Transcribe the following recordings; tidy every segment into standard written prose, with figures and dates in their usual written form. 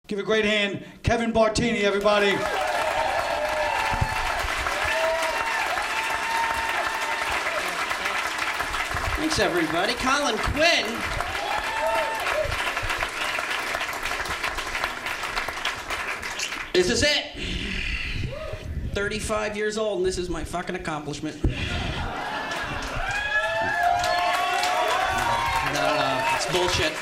Give a great hand, Kevin Bartini, everybody. Thanks, everybody. Colin Quinn. This is it. 35 years old, and this is my fucking accomplishment. No, it's bullshit.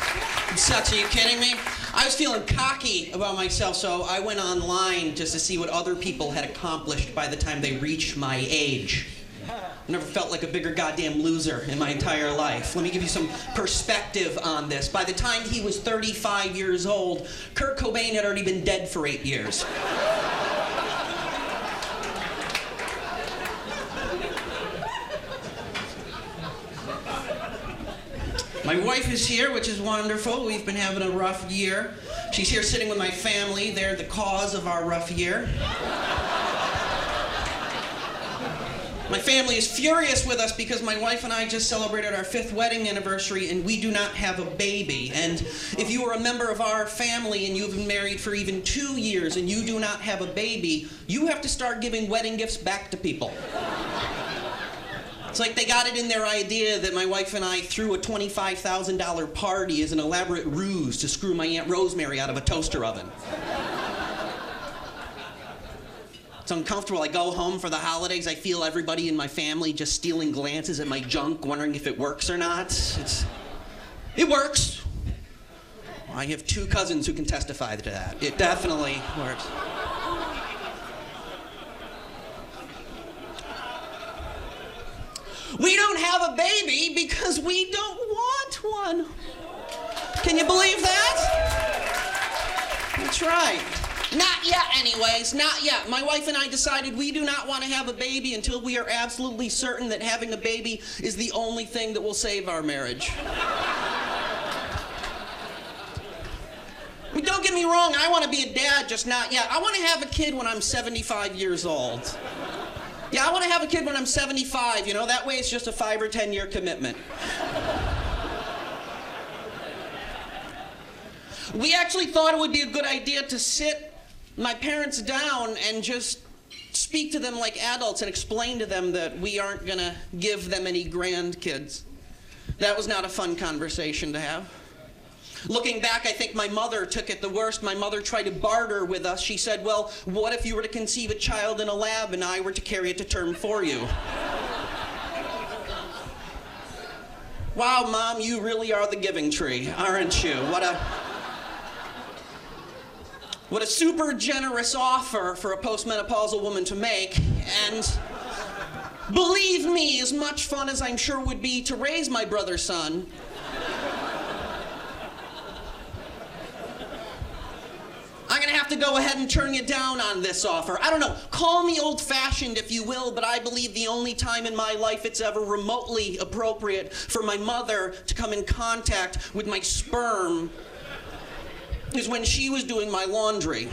It sucks. Are you kidding me? I was feeling cocky about myself, so I went online just to see what other people had accomplished by the time they reached my age. I've never felt like a bigger goddamn loser in my entire life. Let me give you some perspective on this. By the time he was 35 years old, Kurt Cobain had already been dead for 8 years. My wife is here, which is wonderful. We've been having a rough year. She's here sitting with my family. They're the cause of our rough year. My family is furious with us because my wife and I just celebrated our 5th wedding anniversary and we do not have a baby. And if you are a member of our family and you've been married for even 2 years and you do not have a baby, you have to start giving wedding gifts back to people. It's like they got it in their idea that my wife and I threw a $25,000 party as an elaborate ruse to screw my Aunt Rosemary out of a toaster oven. It's uncomfortable. I go home for the holidays, I feel everybody in my family just stealing glances at my junk, wondering if it works or not. It works. I have 2 cousins who can testify to that. It definitely works. We don't have a baby because we don't want one. Can you believe that? That's right. Not yet, anyways, not yet. My wife and I decided we do not want to have a baby until we are absolutely certain that having a baby is the only thing that will save our marriage. I mean, don't get me wrong, I want to be a dad, just not yet. I want to have a kid when I'm 75 years old. Yeah, I want to have a kid when I'm 75, you know, that way it's just a 5 or 10 year commitment. We actually thought it would be a good idea to sit my parents down and just speak to them like adults and explain to them that we aren't gonna give them any grandkids. That was not a fun conversation to have. Looking back, I think my mother took it the worst. My mother tried to barter with us. She said, well, what if you were to conceive a child in a lab and I were to carry it to term for you? Wow, Mom, you really are the giving tree, aren't you? What a super generous offer for a postmenopausal woman to make. And believe me, as much fun as I'm sure would be to raise my brother's son, I'm gonna have to go ahead and turn you down on this offer. I don't know, call me old-fashioned if you will, but I believe the only time in my life it's ever remotely appropriate for my mother to come in contact with my sperm is when she was doing my laundry.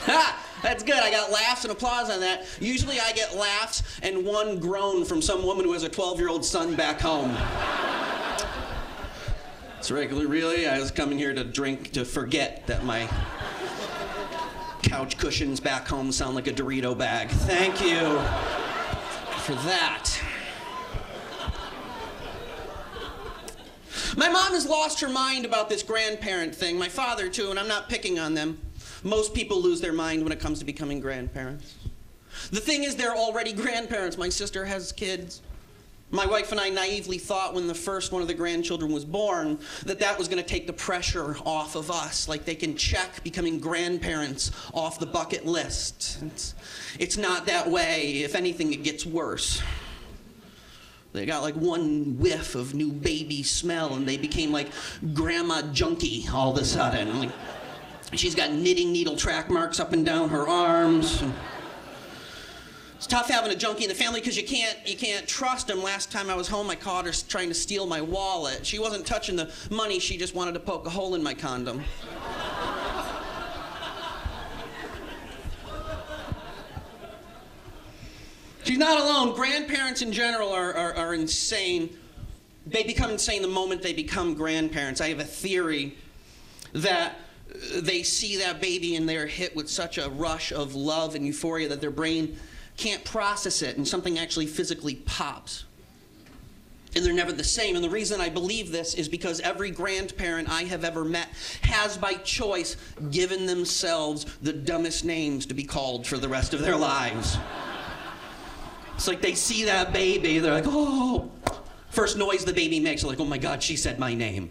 Ha! That's good. I got laughs and applause on that. Usually I get laughs and one groan from some woman who has a 12-year-old son back home. It's regular, really? I was coming here to drink to forget that my couch cushions back home sound like a Dorito bag. Thank you for that. My mom has lost her mind about this grandparent thing. My father, too, and I'm not picking on them. Most people lose their mind when it comes to becoming grandparents. The thing is, they're already grandparents. My sister has kids. My wife and I naively thought when the first one of the grandchildren was born that that was going to take the pressure off of us, like they can check becoming grandparents off the bucket list. It's not that way. If anything, it gets worse. They got like one whiff of new baby smell and they became like grandma junkie all of a sudden. Like, she's got knitting needle track marks up and down her arms. It's tough having a junkie in the family because you can't trust him. Last time I was home, I caught her trying to steal my wallet. She wasn't touching the money, she just wanted to poke a hole in my condom. She's not alone. Grandparents in general are insane. They become insane the moment they become grandparents. I have a theory that they see that baby and they're hit with such a rush of love and euphoria that their brain can't process it, and something actually physically pops. And they're never the same. And the reason I believe this is because every grandparent I have ever met has, by choice, given themselves the dumbest names to be called for the rest of their lives. It's like they see that baby, they're like, oh. First noise the baby makes, they're like, oh my God, she said my name.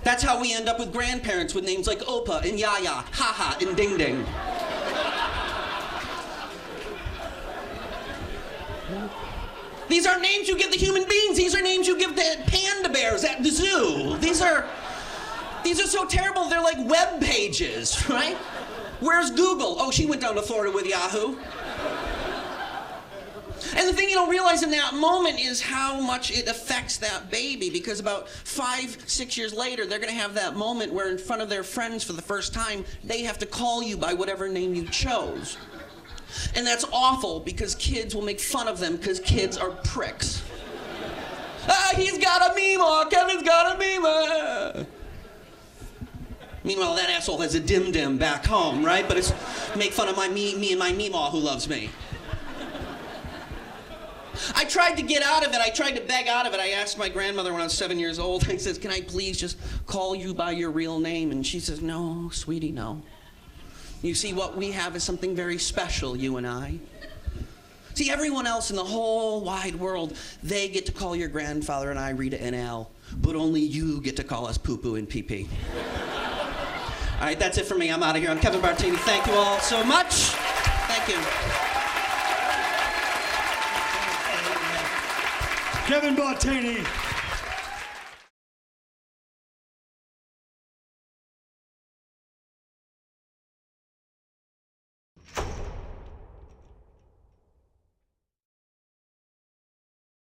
That's how we end up with grandparents with names like Opa and Yaya, Haha and Ding Ding. These aren't names you give the human beings. These are names you give the panda bears at the zoo. These are so terrible. They're like web pages, right? Where's Google? Oh, she went down to Florida with Yahoo. And the thing you don't realize in that moment is how much it affects that baby, because about 5-6 years later, they're going to have that moment where in front of their friends for the first time, they have to call you by whatever name you chose. And that's awful, because kids will make fun of them because kids are pricks. He's got a Mima, Kevin's got a Mima. Meanwhile, that asshole has a dim-dim back home, right? But it's make fun of me and my Mima who loves me. I tried to get out of it. I tried to beg out of it. I asked my grandmother when I was 7 years old, I says, can I please just call you by your real name? And she says, no, sweetie, no. You see, what we have is something very special, you and I. See, everyone else in the whole wide world, they get to call your grandfather and I Rita and Al, but only you get to call us Poo-Poo and Pee-Pee. All right, that's it for me. I'm out of here. I'm Kevin Bartini. Thank you all so much. Thank you. Kevin Bartini.